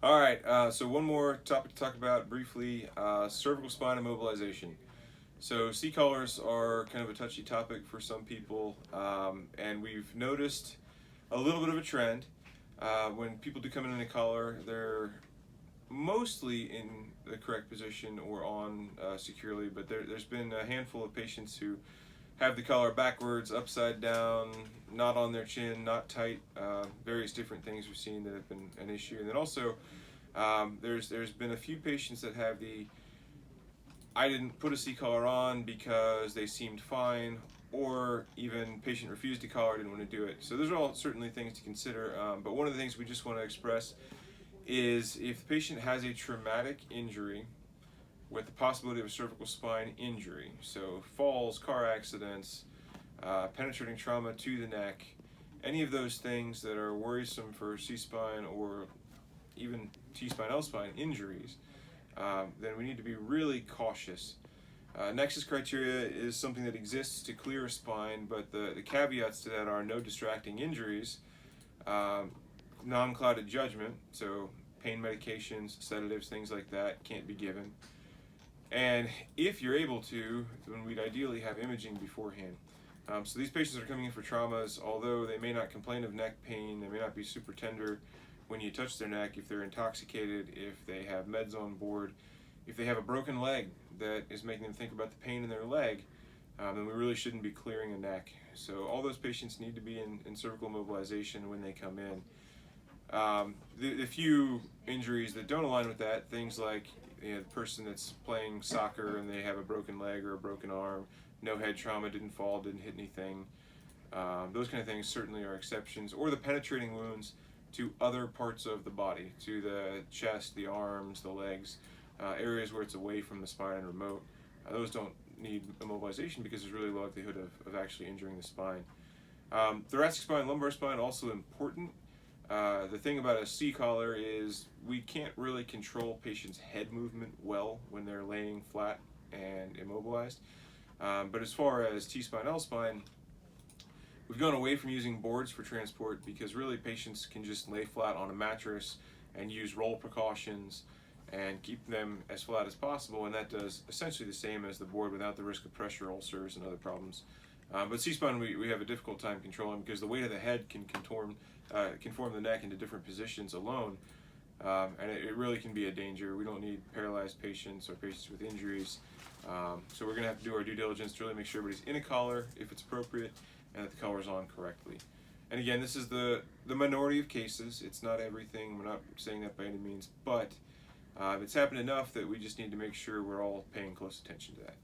All right, so one more topic to talk about briefly, cervical spine immobilization. So C-collars are kind of a touchy topic for some people, and we've noticed a little bit of a trend. When people do come in a collar, they're mostly in the correct position or on securely, but there's been a handful of patients who have the collar backwards, upside down, not on their chin, not tight, various different things we've seen that have been an issue. And then also, there's been a few patients that have the I didn't put a C-collar on because they seemed fine, or even patient refused a collar, didn't want to do it. So those are all certainly things to consider, but one of the things we just want to express is if the patient has a traumatic injury with the possibility of a cervical spine injury, so falls, car accidents, penetrating trauma to the neck, any of those things that are worrisome for C-spine or even T-spine, L-spine injuries, then we need to be really cautious. Nexus criteria is something that exists to clear a spine, but the caveats to that are no distracting injuries, non-clouded judgment, so pain medications, sedatives, things like that can't be given. And if you're able to, then we'd ideally have imaging beforehand. So these patients are coming in for traumas, although they may not complain of neck pain, they may not be super tender when you touch their neck, if they're intoxicated, if they have meds on board, if they have a broken leg that is making them think about the pain in their leg, then we really shouldn't be clearing a neck. So all those patients need to be in cervical mobilization when they come in. The few injuries that don't align with that, things like the person that's playing soccer and they have a broken leg or a broken arm, no head trauma, didn't fall, didn't hit anything, those kind of things certainly are exceptions. Or the penetrating wounds to other parts of the body, to the chest, the arms, the legs, areas where it's away from the spine and remote. Those don't need immobilization because there's really low likelihood of actually injuring the spine. Thoracic spine, lumbar spine, also important. The thing about a C-collar is we can't really control patients' head movement well when they're laying flat and immobilized. But as far as T-spine, L-spine, we've gone away from using boards for transport because really patients can just lay flat on a mattress and use roll precautions and keep them as flat as possible, and that does essentially the same as the board without the risk of pressure ulcers and other problems. But C-spine we have a difficult time controlling because the weight of the head can conform the neck into different positions alone, and it really can be a danger. We don't need paralyzed patients or patients with injuries, so we're going to have to do our due diligence to really make sure everybody's in a collar if it's appropriate and that the collar's on correctly. And again, this is the minority of cases. It's not everything. We're not saying that by any means, but it's happened enough that we just need to make sure we're all paying close attention to that.